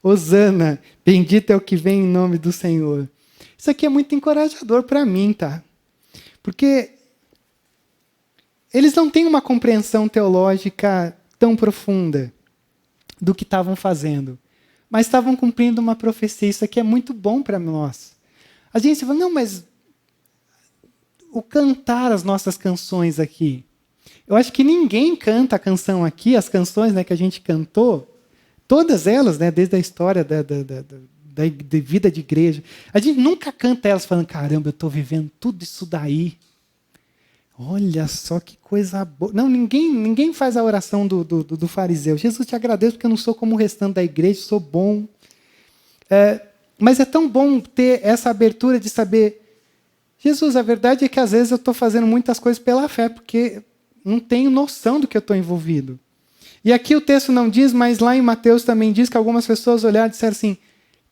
Hosana, bendito é o que vem em nome do Senhor. Isso aqui é muito encorajador para mim, tá? Porque eles não têm uma compreensão teológica tão profunda do que estavam fazendo. Mas estavam cumprindo uma profecia. Isso aqui é muito bom para nós. A gente fala, não, mas o cantar as nossas canções aqui. Eu acho que ninguém canta a canção aqui, as canções, né, que a gente cantou, todas elas, né, desde a história da vida de igreja. A gente nunca canta elas falando, caramba, eu estou vivendo tudo isso daí. Olha só que coisa boa. Não, ninguém faz a oração do fariseu. Jesus, te agradeço porque eu não sou como o restante da igreja, sou bom. Mas é tão bom ter essa abertura de saber, Jesus, a verdade é que às vezes eu estou fazendo muitas coisas pela fé, porque não tenho noção do que eu estou envolvido. E aqui o texto não diz, mas lá em Mateus também diz que algumas pessoas olharam e disseram assim,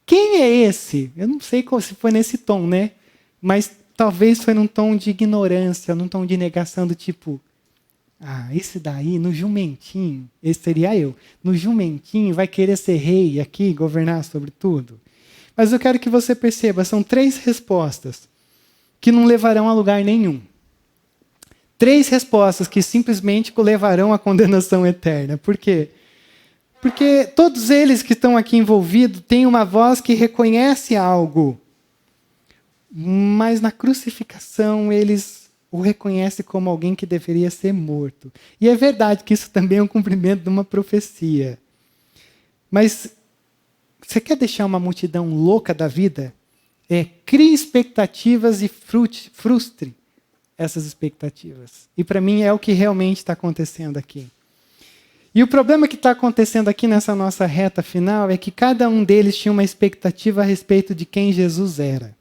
quem é esse? Eu não sei se foi nesse tom, né? Mas talvez foi num tom de ignorância, num tom de negação do tipo, esse daí, no jumentinho, esse seria eu, no jumentinho vai querer ser rei aqui, governar sobre tudo. Mas eu quero que você perceba, são 3 respostas que não levarão a lugar nenhum. 3 respostas que simplesmente o levarão à condenação eterna. Por quê? Porque todos eles que estão aqui envolvidos têm uma voz que reconhece algo. Mas na crucificação eles o reconhecem como alguém que deveria ser morto. E é verdade que isso também é um cumprimento de uma profecia. Mas você quer deixar uma multidão louca da vida? Crie expectativas e frustre essas expectativas. E para mim é o que realmente está acontecendo aqui. E o problema que está acontecendo aqui nessa nossa reta final é que cada um deles tinha uma expectativa a respeito de quem Jesus era.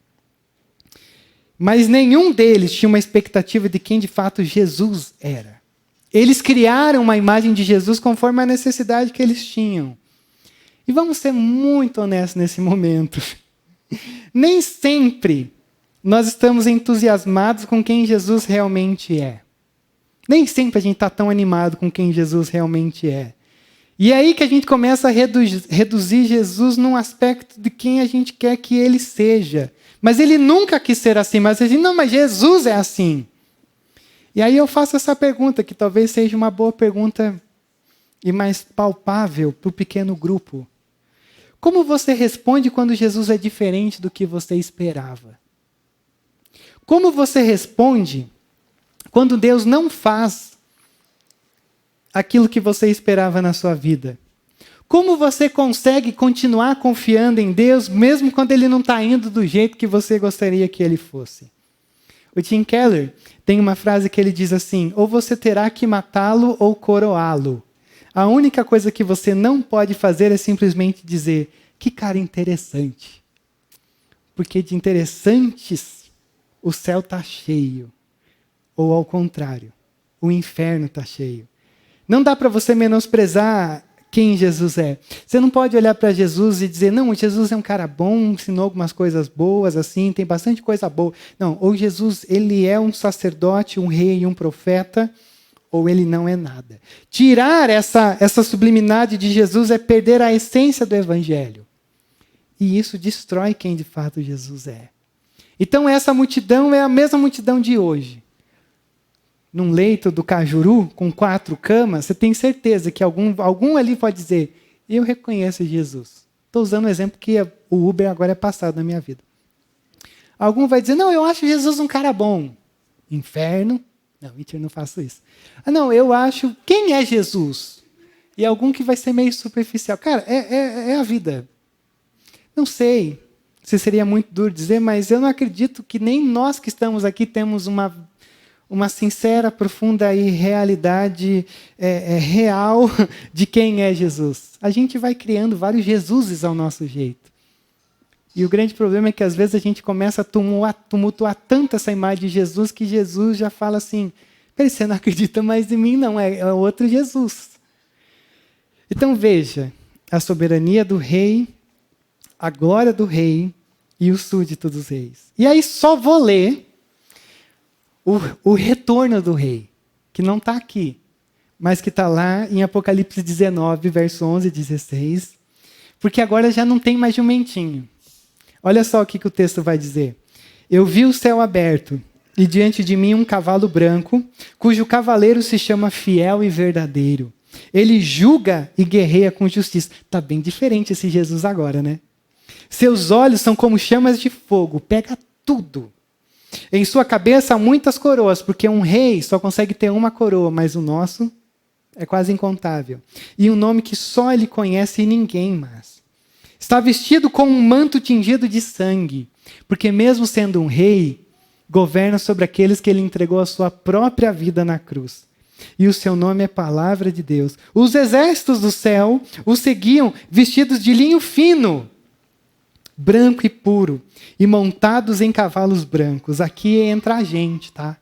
Mas nenhum deles tinha uma expectativa de quem de fato Jesus era. Eles criaram uma imagem de Jesus conforme a necessidade que eles tinham. E vamos ser muito honestos nesse momento. Nem sempre nós estamos entusiasmados com quem Jesus realmente é. Nem sempre a gente está tão animado com quem Jesus realmente é. E é aí que a gente começa a reduzir Jesus num aspecto de quem a gente quer que ele seja. Mas ele nunca quis ser assim. Mas a gente, não, mas Jesus é assim. E aí eu faço essa pergunta, que talvez seja uma boa pergunta e mais palpável para o pequeno grupo. Como você responde quando Jesus é diferente do que você esperava? Como você responde quando Deus não faz aquilo que você esperava na sua vida? Como você consegue continuar confiando em Deus, mesmo quando Ele não está indo do jeito que você gostaria que Ele fosse? O Tim Keller tem uma frase que ele diz assim: ou você terá que matá-lo ou coroá-lo. A única coisa que você não pode fazer é simplesmente dizer, que cara interessante. Porque de interessantes, o céu está cheio. Ou ao contrário, o inferno está cheio. Não dá para você menosprezar quem Jesus é. Você não pode olhar para Jesus e dizer, não, Jesus é um cara bom, ensinou algumas coisas boas, assim, tem bastante coisa boa. Não, ou Jesus, ele é um sacerdote, um rei e um profeta, ou ele não é nada. Tirar essa sublimidade de Jesus é perder a essência do evangelho. E isso destrói quem de fato Jesus é. Então essa multidão é a mesma multidão de hoje. Num leito do Cajuru, com 4 camas, você tem certeza que algum ali pode dizer, eu reconheço Jesus. Estou usando o exemplo que o Uber agora é passado na minha vida. Algum vai dizer, não, eu acho Jesus um cara bom. Inferno. Não, mentira, não faço isso. Ah, não, eu acho, quem é Jesus? E algum que vai ser meio superficial. Cara, é a vida. Não sei se seria muito duro dizer, mas eu não acredito que nem nós que estamos aqui temos uma sincera, profunda realidade real de quem é Jesus. A gente vai criando vários Jesuses ao nosso jeito. E o grande problema é que às vezes a gente começa a tumultuar tanto essa imagem de Jesus que Jesus já fala assim, peraí, você não acredita mais em mim? Não, é outro Jesus. Então veja, a soberania do rei, a glória do rei e o súdito dos reis. E aí só vou ler o retorno do rei, que não está aqui, mas que está lá em Apocalipse 19, verso 11 e 16, porque agora já não tem mais jumentinho. Olha só o que o texto vai dizer. Eu vi o céu aberto, e diante de mim um cavalo branco, cujo cavaleiro se chama Fiel e Verdadeiro. Ele julga e guerreia com justiça. Está bem diferente esse Jesus agora, né? Seus olhos são como chamas de fogo, pega tudo. Em sua cabeça há muitas coroas, porque um rei só consegue ter uma coroa, mas o nosso é quase incontável. E um nome que só ele conhece e ninguém mais. Está vestido com um manto tingido de sangue, porque mesmo sendo um rei, governa sobre aqueles que ele entregou a sua própria vida na cruz. E o seu nome é Palavra de Deus. Os exércitos do céu o seguiam vestidos de linho fino, branco e puro, e montados em cavalos brancos. Aqui entra a gente, tá?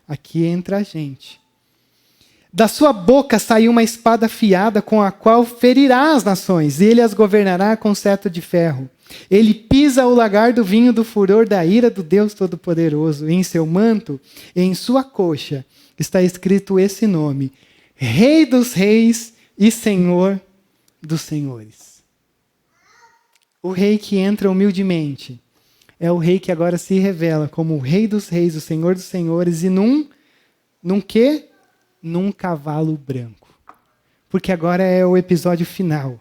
Aqui entra a gente. Da sua boca saiu uma espada afiada com a qual ferirá as nações, e ele as governará com cetro de ferro. Ele pisa o lagar do vinho do furor da ira do Deus Todo-Poderoso. Em seu manto, em sua coxa, está escrito esse nome: Rei dos Reis e Senhor dos Senhores. O rei que entra humildemente é o rei que agora se revela como o Rei dos Reis, o Senhor dos Senhores, e num quê? Num cavalo branco. Porque agora é o episódio final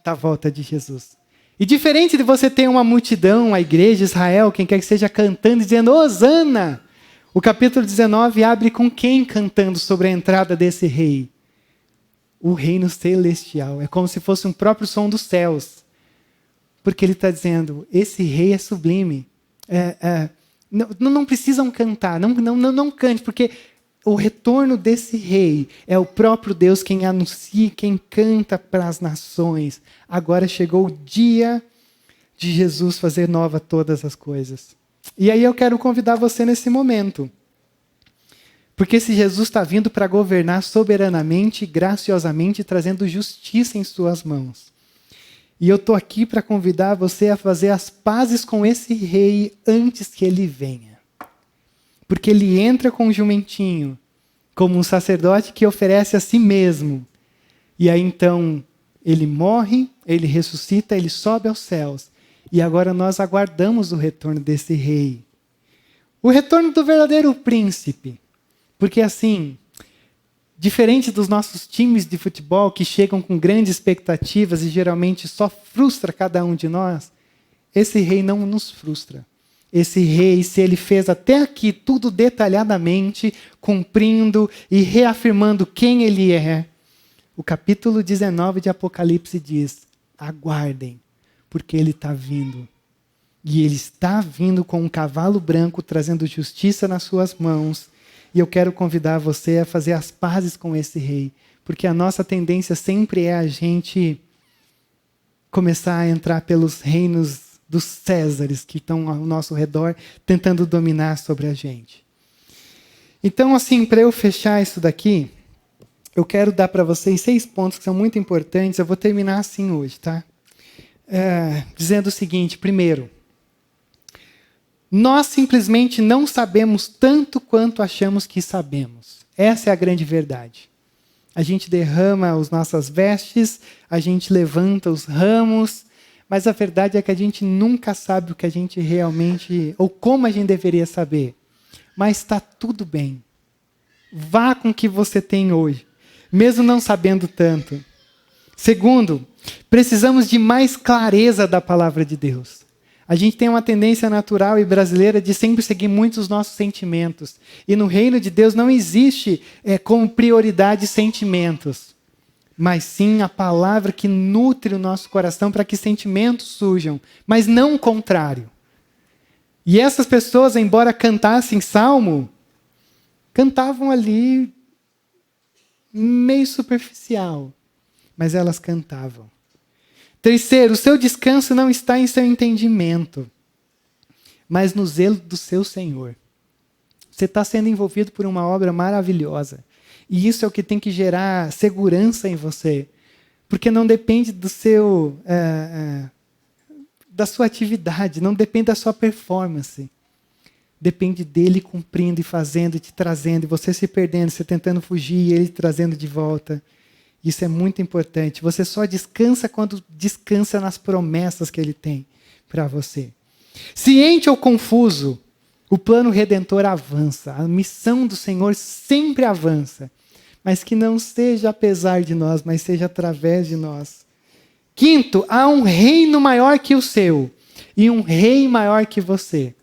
da volta de Jesus. E diferente de você ter uma multidão, a igreja, Israel, quem quer que seja, cantando e dizendo, Hosana! O capítulo 19 abre com quem cantando sobre a entrada desse rei? O reino celestial. É como se fosse um próprio som dos céus. Porque ele está dizendo, esse rei é sublime. Não precisam cantar, não cante, porque o retorno desse rei é o próprio Deus quem anuncia, quem canta para as nações. Agora chegou o dia de Jesus fazer nova todas as coisas. E aí eu quero convidar você nesse momento. Porque se Jesus está vindo para governar soberanamente, graciosamente, trazendo justiça em suas mãos. E eu estou aqui para convidar você a fazer as pazes com esse rei antes que ele venha. Porque ele entra com um jumentinho, como um sacerdote que oferece a si mesmo. E aí então ele morre, ele ressuscita, ele sobe aos céus. E agora nós aguardamos o retorno desse rei. O retorno do verdadeiro príncipe. Porque assim, diferente dos nossos times de futebol que chegam com grandes expectativas e geralmente só frustra cada um de nós, esse rei não nos frustra. Esse rei, se ele fez até aqui tudo detalhadamente, cumprindo e reafirmando quem ele é, o capítulo 19 de Apocalipse diz, aguardem, porque ele está vindo. E ele está vindo com um cavalo branco, trazendo justiça nas suas mãos. E eu quero convidar você a fazer as pazes com esse rei, porque a nossa tendência sempre é a gente começar a entrar pelos reinos dos Césares que estão ao nosso redor, tentando dominar sobre a gente. Então, assim, para eu fechar isso daqui, eu quero dar para vocês 6 pontos que são muito importantes. Eu vou terminar assim hoje, tá? Dizendo o seguinte, primeiro, nós simplesmente não sabemos tanto quanto achamos que sabemos. Essa é a grande verdade. A gente derrama as nossas vestes, a gente levanta os ramos, mas a verdade é que a gente nunca sabe o que a gente realmente, ou como a gente deveria saber. Mas está tudo bem. Vá com o que você tem hoje, mesmo não sabendo tanto. Segundo, precisamos de mais clareza da palavra de Deus. A gente tem uma tendência natural e brasileira de sempre seguir muito os nossos sentimentos. E no reino de Deus não existe como prioridade sentimentos, mas sim a palavra que nutre o nosso coração para que sentimentos surjam, mas não o contrário. E essas pessoas, embora cantassem salmo, cantavam ali meio superficial, mas elas cantavam. Terceiro, o seu descanso não está em seu entendimento, mas no zelo do seu Senhor. Você está sendo envolvido por uma obra maravilhosa. E isso é o que tem que gerar segurança em você. Porque não depende do seu, da sua atividade, não depende da sua performance. Depende dele cumprindo e fazendo e te trazendo, e você se perdendo, você tentando fugir e ele te trazendo de volta. Isso é muito importante. Você só descansa quando descansa nas promessas que ele tem para você. Ciente ou confuso, o plano redentor avança. A missão do Senhor sempre avança. Mas que não seja apesar de nós, mas seja através de nós. Quinto, há um reino maior que o seu e um rei maior que você.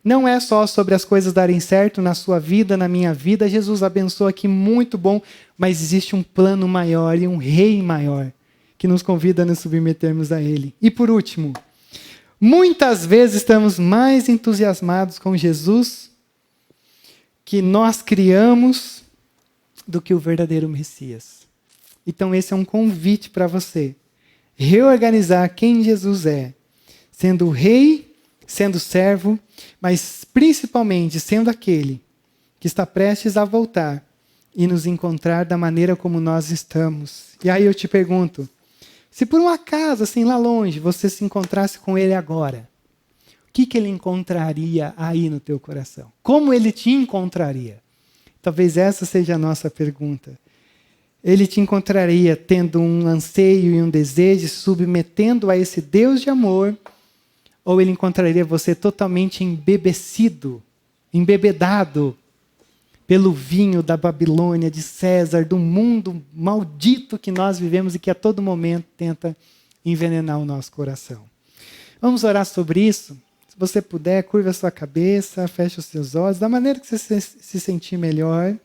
Não é só sobre as coisas darem certo na sua vida, na minha vida. Jesus abençoa aqui, muito bom. Mas existe um plano maior e um rei maior que nos convida a nos submetermos a ele. E por último, muitas vezes estamos mais entusiasmados com Jesus que nós criamos do que o verdadeiro Messias. Então esse é um convite para você. Reorganizar quem Jesus é. Sendo o rei, sendo servo, mas principalmente sendo aquele que está prestes a voltar e nos encontrar da maneira como nós estamos. E aí eu te pergunto, se por um acaso, assim lá longe, você se encontrasse com ele agora, o que ele encontraria aí no teu coração? Como ele te encontraria? Talvez essa seja a nossa pergunta. Ele te encontraria tendo um anseio e um desejo, submetendo a esse Deus de amor, ou ele encontraria você totalmente embebecido, embebedado pelo vinho da Babilônia, de César, do mundo maldito que nós vivemos e que a todo momento tenta envenenar o nosso coração. Vamos orar sobre isso? Se você puder, curva a sua cabeça, feche os seus olhos, da maneira que você se sentir melhor.